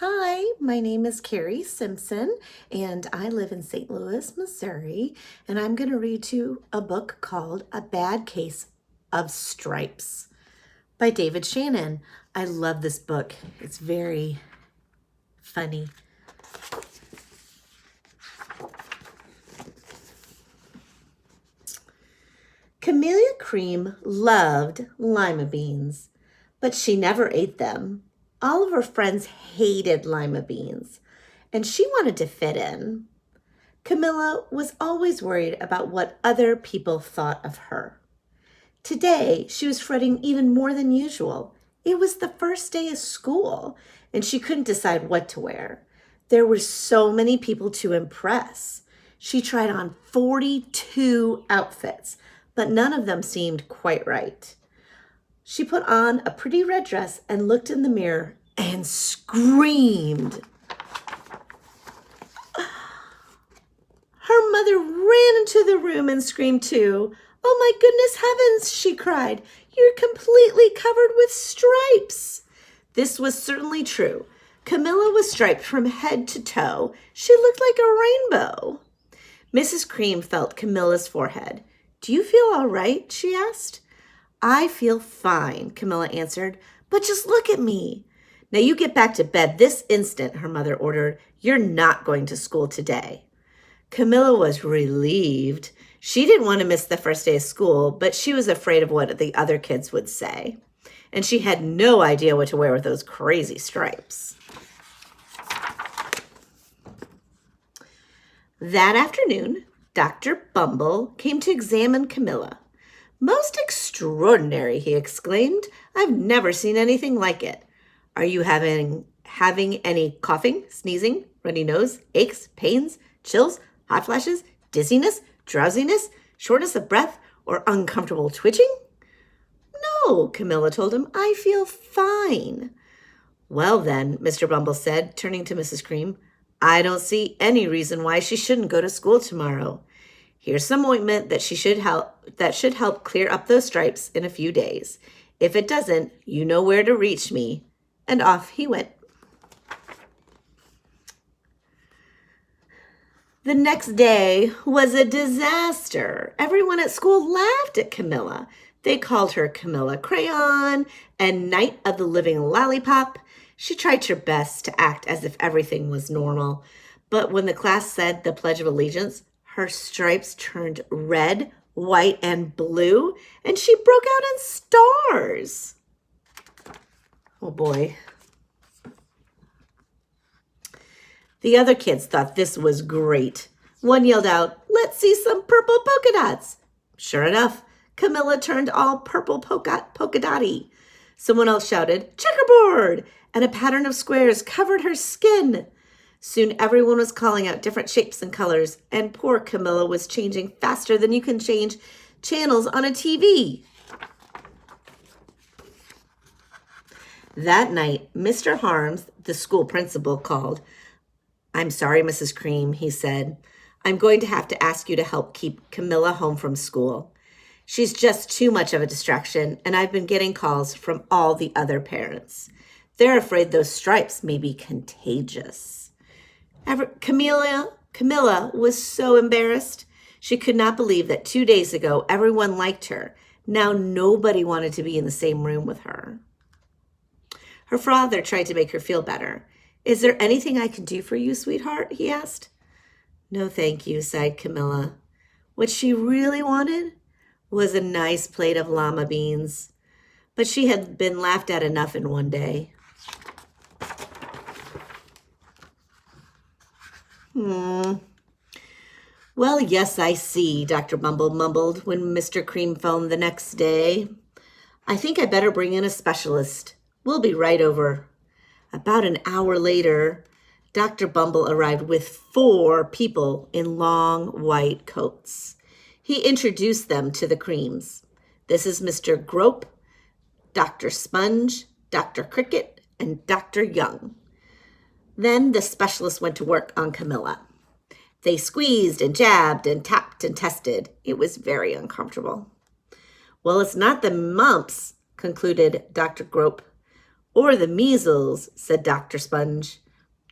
Hi, my name is Carrie Simpson, and I live in St. Louis, Missouri, and I'm going to read you a book called A Bad Case of Stripes by David Shannon. I love this book. It's very funny. Camellia Cream loved lima beans, but she never ate them. All of her friends hated lima beans, and she wanted to fit in. Camilla was always worried about what other people thought of her. Today, she was fretting even more than usual. It was the first day of school, and she couldn't decide what to wear. There were so many people to impress. She tried on 42 outfits, but none of them seemed quite right. She put on a pretty red dress and looked in the mirror and screamed. Her mother ran into the room and screamed too. "Oh my goodness heavens," she cried. "You're completely covered with stripes." This was certainly true. Camilla was striped from head to toe. She looked like a rainbow. Mrs. Cream felt Camilla's forehead. "Do you feel all right?" she asked. "I feel fine," Camilla answered. "But just look at me." "Now you get back to bed this instant," her mother ordered. "You're not going to school today." Camilla was relieved. She didn't want to miss the first day of school, but she was afraid of what the other kids would say. And she had no idea what to wear with those crazy stripes. That afternoon, Dr. Bumble came to examine Camilla. "Most extraordinary," he exclaimed. "I've never seen anything like it. Are you having any coughing, sneezing, runny nose, aches, pains, chills, hot flashes, dizziness, drowsiness, shortness of breath, or uncomfortable twitching?" "No," Camilla told him. "I feel fine." "Well then," Mr. Bumble said, turning to Mrs. Cream, "I don't see any reason why she shouldn't go to school tomorrow. Here's some ointment that should help clear up those stripes in a few days. If it doesn't, you know where to reach me." And off he went. The next day was a disaster. Everyone at school laughed at Camilla. They called her Camilla Crayon and Night of the Living Lollipop. She tried her best to act as if everything was normal. But when the class said the Pledge of Allegiance, her stripes turned red, white, and blue, and she broke out in stars. Oh boy. The other kids thought this was great. One yelled out, "Let's see some purple polka dots." Sure enough, Camilla turned all purple polka dotty. Someone else shouted, "Checkerboard!" and a pattern of squares covered her skin. Soon everyone was calling out different shapes and colors, and poor Camilla was changing faster than you can change channels on a TV. That night, Mr. Harms, the school principal, called. "I'm sorry, Mrs. Cream," he said. "I'm going to have to ask you to help keep Camilla home from school. She's just too much of a distraction, and I've been getting calls from all the other parents. They're afraid those stripes may be contagious." Camilla was so embarrassed. She could not believe that 2 days ago everyone liked her. Now nobody wanted to be in the same room with her. Her father tried to make her feel better. "Is there anything I can do for you, sweetheart?" he asked. "No, thank you," sighed Camilla. What she really wanted was a nice plate of lima beans, but she had been laughed at enough in one day. "Well, yes, I see," Dr. Bumble mumbled when Mr. Cream phoned the next day. "I think I better bring in a specialist. We'll be right over." About an hour later, Dr. Bumble arrived with 4 people in long white coats. He introduced them to the Creams. "This is Mr. Grope, Dr. Sponge, Dr. Cricket, and Dr. Young." Then the specialist went to work on Camilla. They squeezed and jabbed and tapped and tested. It was very uncomfortable. "Well, it's not the mumps," concluded Dr. Grope. "Or the measles," said Dr. Sponge.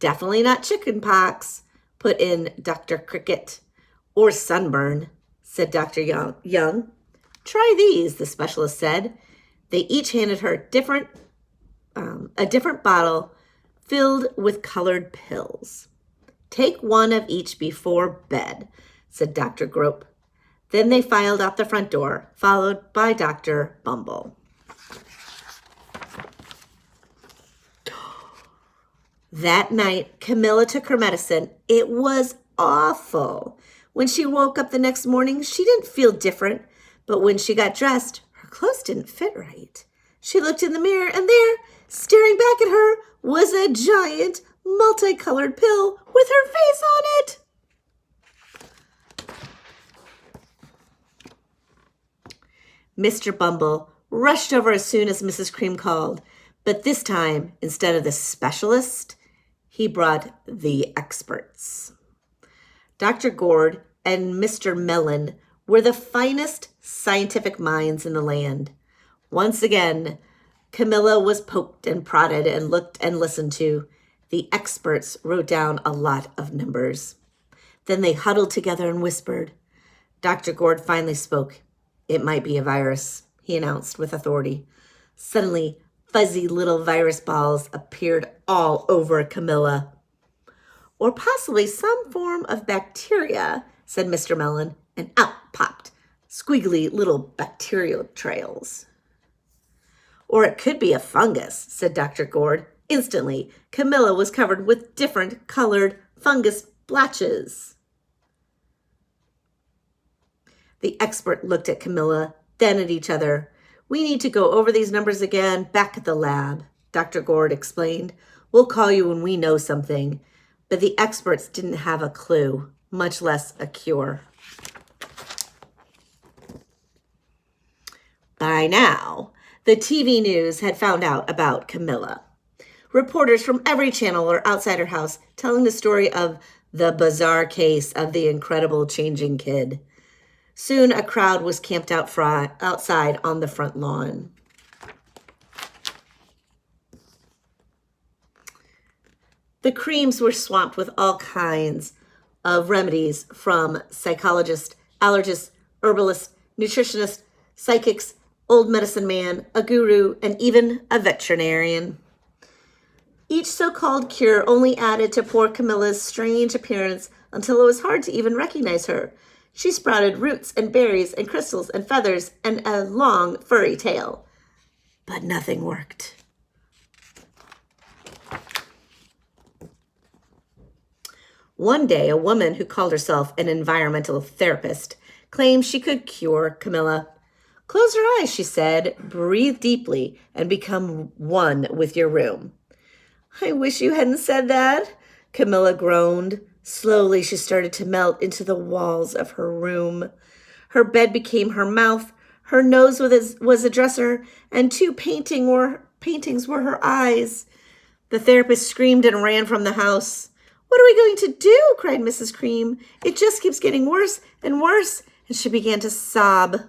Definitely not chicken pox, put in Dr. Cricket. Or sunburn, said Dr. Young. Try these, the specialist said. They each handed her a different bottle filled with colored pills. Take one of each before bed, said Dr. Grope. Then they filed out the front door, followed by Dr. Bumble. That night, Camilla took her medicine. It was awful. When she woke up the next morning, she didn't feel different, but when she got dressed, her clothes didn't fit right. She looked in the mirror, and there, staring back at her, was a giant, multicolored pill with her face on it. Mr. Bumble rushed over as soon as Mrs. Cream called, but this time, instead of the specialist, he brought the experts. Dr. Gord and Mr. Mellon were the finest scientific minds in the land. Once again, Camilla was poked and prodded and looked and listened to. The experts wrote down a lot of numbers. Then they huddled together and whispered. Dr. Gord finally spoke. It might be a virus, he announced with authority. Suddenly, fuzzy little virus balls appeared all over Camilla. Or possibly some form of bacteria, said Mr. Mellon, and out popped squiggly little bacterial trails. Or it could be a fungus, said Dr. Gord. Instantly, Camilla was covered with different colored fungus blotches. The expert looked at Camilla, then at each other. We need to go over these numbers again back at the lab, Dr. Gord explained. We'll call you when we know something. But the experts didn't have a clue, much less a cure. By now, the TV news had found out about Camilla. Reporters from every channel were outside her house telling the story of the bizarre case of the incredible changing kid. Soon a crowd was camped outside on the front lawn. The Creams were swamped with all kinds of remedies from psychologists, allergists, herbalists, nutritionists, psychics, old medicine man, a guru, and even a veterinarian. Each so-called cure only added to poor Camilla's strange appearance until it was hard to even recognize her. She sprouted roots and berries and crystals and feathers and a long furry tail. But nothing worked. One day, a woman who called herself an environmental therapist claimed she could cure Camilla. Close your eyes, she said, breathe deeply, and become one with your room. I wish you hadn't said that, Camilla groaned. Slowly, she started to melt into the walls of her room. Her bed became her mouth, her nose was a dresser, and two paintings were her eyes. The therapist screamed and ran from the house. What are we going to do? Cried Mrs. Cream. It just keeps getting worse and worse, and she began to sob.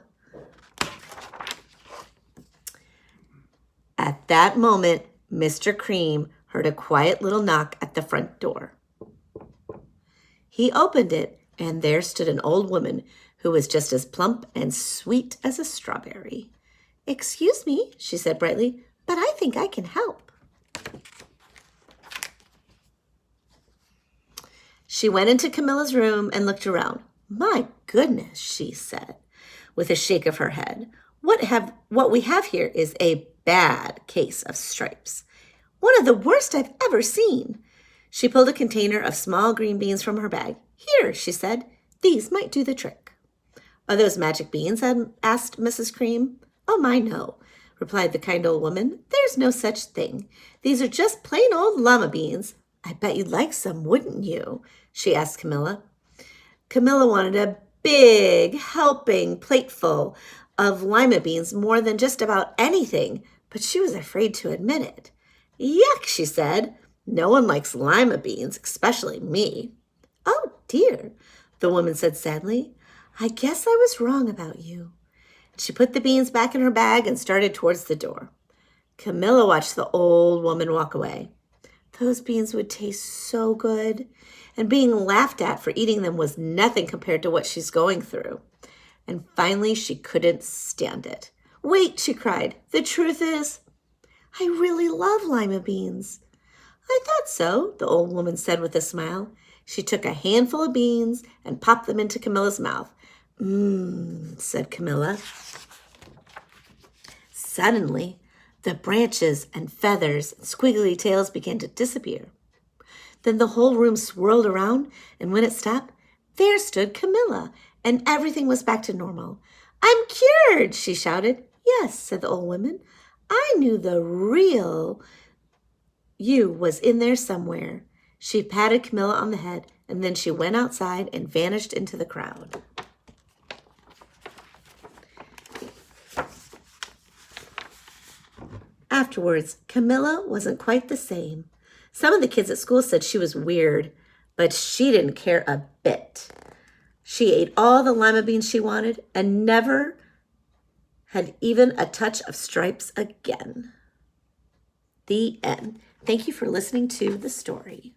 At that moment, Mr. Cream heard a quiet little knock at the front door. He opened it, and there stood an old woman who was just as plump and sweet as a strawberry. Excuse me, she said brightly, but I think I can help. She went into Camilla's room and looked around. My goodness, she said, with a shake of her head. What we have here is a bad case of stripes. One of the worst I've ever seen. She pulled a container of small green beans from her bag. Here, she said, these might do the trick. Are those magic beans? Asked Mrs. Cream. Oh, my, no, replied the kind old woman. There's no such thing. These are just plain old llama beans. I bet you'd like some, wouldn't you? She asked Camilla. Camilla wanted a big helping plateful of lima beans more than just about anything, but she was afraid to admit it. Yuck, she said. No one likes lima beans, especially me. Oh, dear, the woman said sadly. I guess I was wrong about you. She put the beans back in her bag and started towards the door. Camilla watched the old woman walk away. Those beans would taste so good. And being laughed at for eating them was nothing compared to what she's going through. And finally, she couldn't stand it. Wait, she cried. The truth is, I really love lima beans. I thought so, the old woman said with a smile. She took a handful of beans and popped them into Camilla's mouth. Mmm, said Camilla. Suddenly, the branches and feathers and squiggly tails began to disappear. Then the whole room swirled around, and when it stopped, there stood Camilla, and everything was back to normal. I'm cured, she shouted. Yes, said the old woman. I knew the real you was in there somewhere. She patted Camilla on the head, and then she went outside and vanished into the crowd. Afterwards, Camilla wasn't quite the same. Some of the kids at school said she was weird, but she didn't care a bit. She ate all the lima beans she wanted and never had even a touch of stripes again. The end. Thank you for listening to the story.